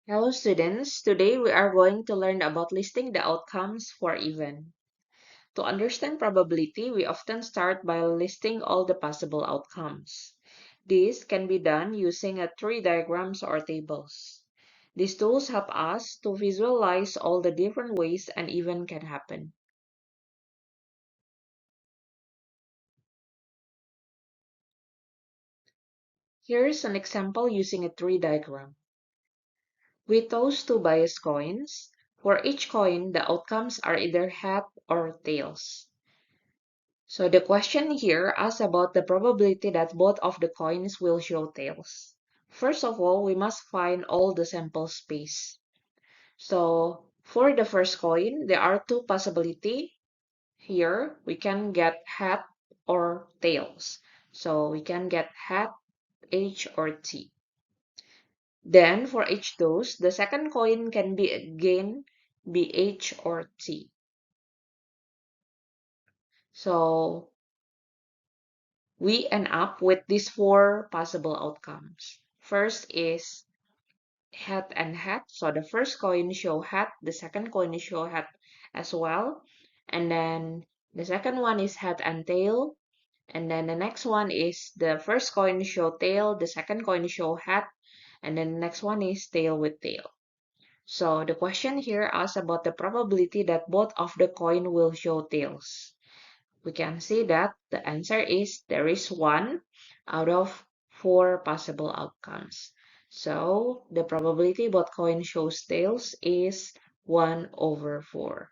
Hello students, today we are going to learn about listing the outcomes for even. To understand probability, we often start by listing all the possible outcomes. This can be done using a tree diagrams or tables. These tools help us to visualize all the different ways an event can happen. Here is an example using a tree diagram. We toss two biased coins. For each coin, the outcomes are either head or tails. So the question here asks about the probability that both of the coins will show tails. First of all, we must find all the sample space. So for the first coin, there are two possibilities. Here, we can get head or tails. So we can get head, H or T. Then for each dose, the second coin can be again be H or T. So we end up with these four possible outcomes. First is head and head. So the first coin show head, the second coin show head as well. And then the second one is head and tail. And then the next one is the first coin show tail, the second coin show head, and then the next one is tail with tail. So the question here asks about the probability that both of the coin will show tails. We can see that the answer is there is 1 out of 4 possible outcomes. So the probability both coin shows tails is 1 over 4.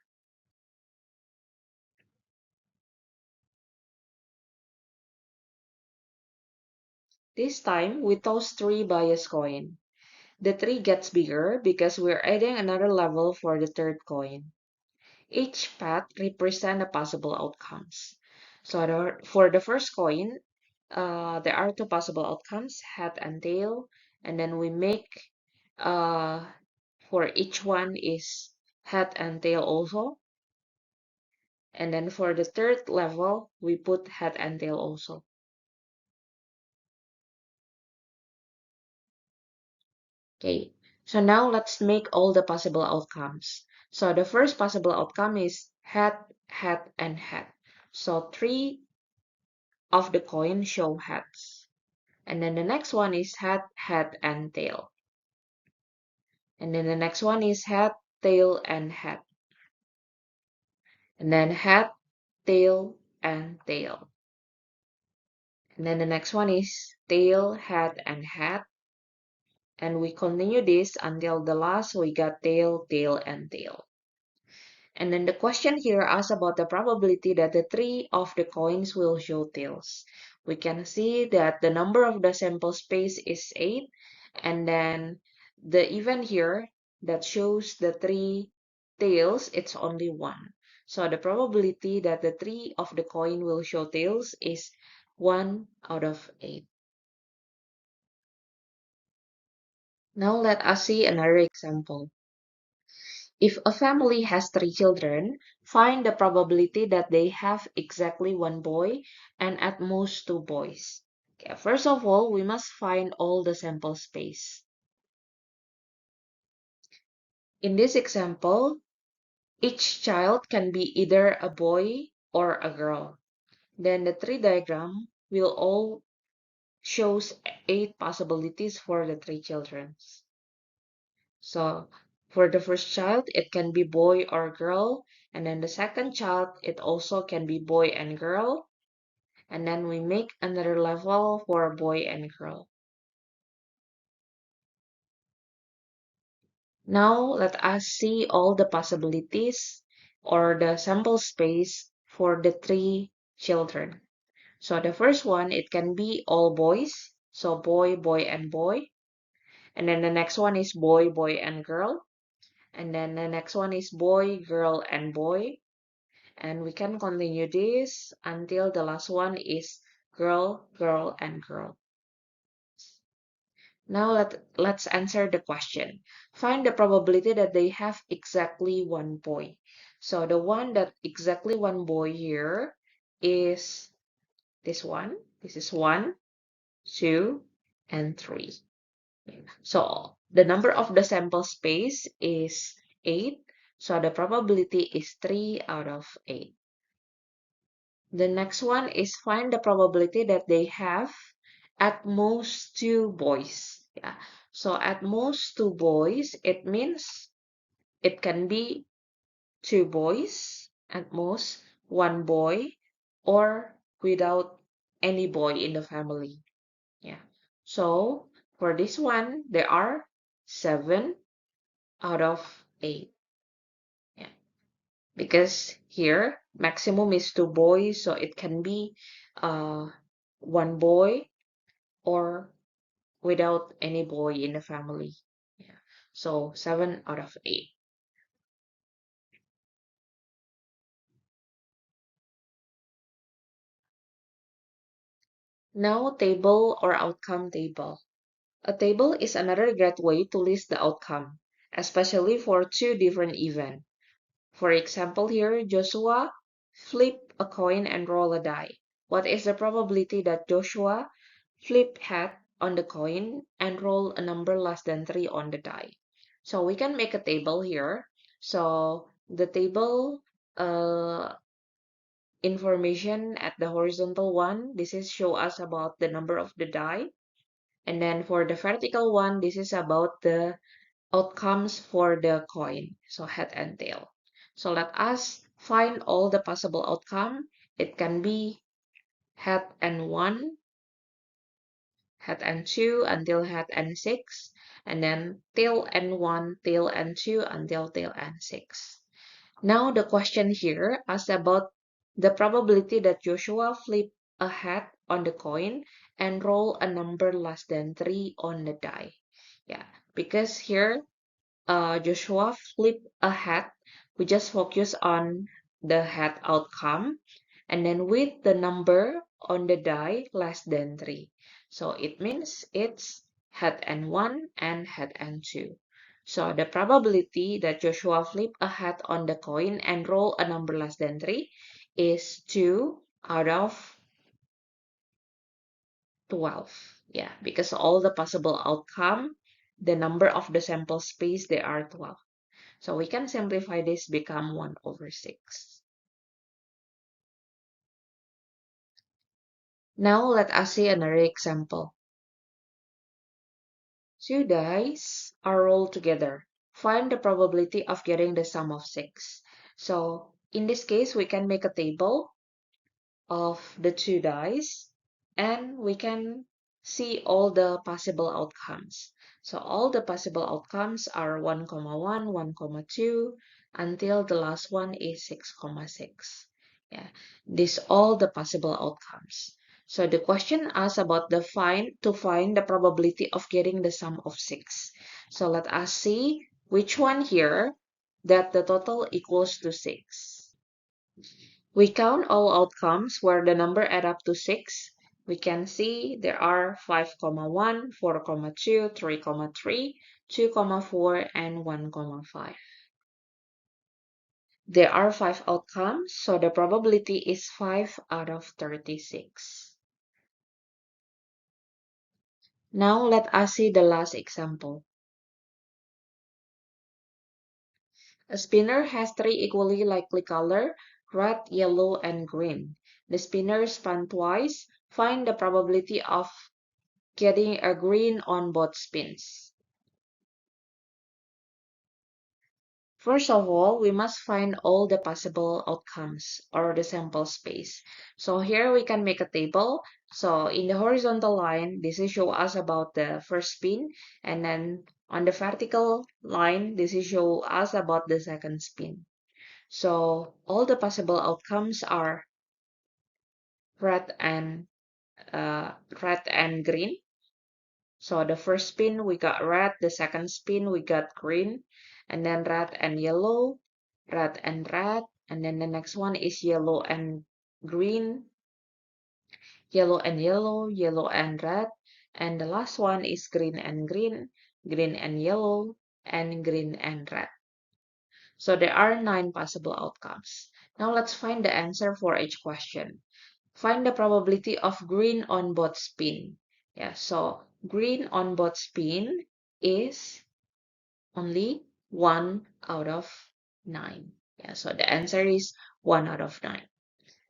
This time we toss 3 bias coin. The 3 gets bigger because we're adding another level for the third coin. Each path represents the possible outcomes. So for the first coin, there are two possible outcomes, head and tail, and then we make for each one is head and tail also, and then for the third level we put head and tail also. Okay, so now let's make all the possible outcomes. So the first possible outcome is head, head, and head. So 3 of the coin show heads. And then the next one is head, head, and tail. And then the next one is head, tail, and head. And then head, tail, and tail. And then the next one is tail, head, and head. And we continue this until the last we got tail, tail, and tail. And then the question here asks about the probability that the 3 of the coins will show tails. We can see that the number of the sample space is 8. And then the event here that shows the 3 tails, it's only 1. So the probability that the 3 of the coin will show tails is 1 out of 8. Now let us see another example. If a family has 3 children, find the probability that they have exactly 1 boy and at most 2 boys. Okay, first of all, we must find all the sample space. In this example, each child can be either a boy or a girl. Then the tree diagram will all shows 8 possibilities for the 3 children. So for the first child, it can be boy or girl. And then the second child, it also can be boy and girl. And then we make another level for boy and girl. Now let us see all the possibilities or the sample space for the 3 children. So the first one, it can be all boys. So boy, boy, and boy. And then the next one is boy, boy, and girl. And then the next one is boy, girl, and boy. And we can continue this until the last one is girl, girl, and girl. Now let's answer the question. Find the probability that they have exactly 1 boy. So the one that exactly 1 boy here is this one. This is 1, 2, and 3. So the number of the sample space is 8. So the probability is 3 out of 8. The next one is find the probability that they have at most 2 boys. Yeah. So at most 2 boys, it means it can be 2 boys, at most 1 boy, or without any boy in the family. Yeah. So for this one, there are 7 out of 8. Yeah. Because here maximum is 2 boys, so it can be 1 boy or without any boy in the family. Yeah. So 7 out of 8. Now table or outcome table. A table is another great way to list the outcome, especially for 2 different events. For example here, Joshua flip a coin and roll a die. What is the probability that Joshua flip hat on the coin and roll a number less than 3 on the die? So we can make a table here. So the table information at the horizontal one, this is show us about the number of the die. And then for the vertical one, this is about the outcomes for the coin, so head and tail. So let us find all the possible outcome. It can be head and 1, head and 2 until head and 6, and then tail and 1, tail and 2 until tail and 6. Now the question here asks about the probability that Joshua flip a hat on the coin and roll a number less than 3 on the die. Yeah, because here Joshua flip a hat, we just focus on the hat outcome and then with the number on the die less than 3. So it means it's hat and 1 and hat and 2. So the probability that Joshua flip a hat on the coin and roll a number less than 3 is 2 out of 12. Yeah, because all the possible outcome, the number of the sample space, they are 12. So we can simplify this become 1 over 6. Now let us see another example. 2 dice are rolled together. Find the probability of getting the sum of 6. So in this case, we can make a table of the 2 dice and we can see all the possible outcomes. So all the possible outcomes are 1, 1, 1, 2 until the last one is 6, 6. Yeah, these all the possible outcomes. So the question asks about the find the probability of getting the sum of 6. So let us see which one here that the total equals to 6. We count all outcomes where the number add up to 6. We can see there are 5, 1, 4, 2, 3, 3, 2, 4, and 1, 5. There are 5 outcomes, so the probability is 5 out of 36. Now let us see the last example. A spinner has 3 equally likely colors: red, yellow, and green. The spinner spun twice. Find the probability of getting a green on both spins. First of all, we must find all the possible outcomes or the sample space. So here we can make a table. So in the horizontal line, this is show us about the first spin, and then on the vertical line, this is show us about the second spin. So all the possible outcomes are red and red and green. So the first spin we got red, the second spin we got green, and then red and yellow, and then the next one is yellow and green, yellow and yellow, yellow and red, and the last one is green and green, green and yellow, and green and red. So there are 9 possible outcomes. Now let's find the answer for each question. Find the probability of green on both spin. Yeah, so green on both spin, is only 1 out of 9. Yeah, so the answer is 1 out of 9.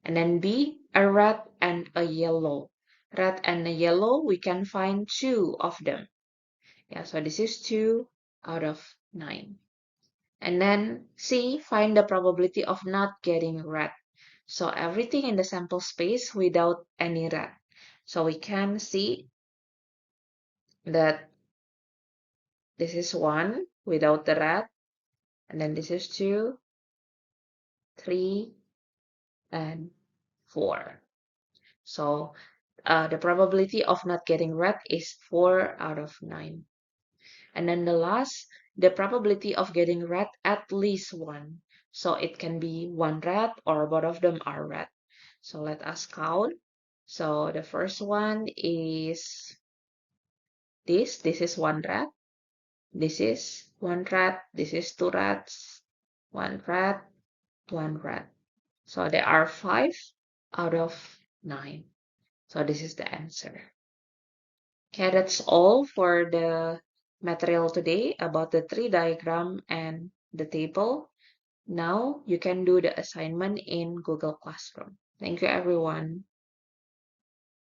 And then B, a red and a yellow. Red and a yellow, we can find 2 of them. Yeah, so this is 2 out of 9. And then C, find the probability of not getting red. So everything in the sample space without any red. So we can see that this is 1 without the red, and then this is 2, 3, and 4. So the probability of not getting red is 4 out of 9. And then the last, the probability of getting red at least 1. So it can be 1 red or both of them are red. So let us count. So the first one is this. This is 1 red. This is 1 red. This is 2 reds. 1 red. 1 red. So there are 5 out of 9. So this is the answer. Okay, that's all for the material today about the tree diagram and the table. Now you can do the assignment in Google Classroom. Thank you, everyone.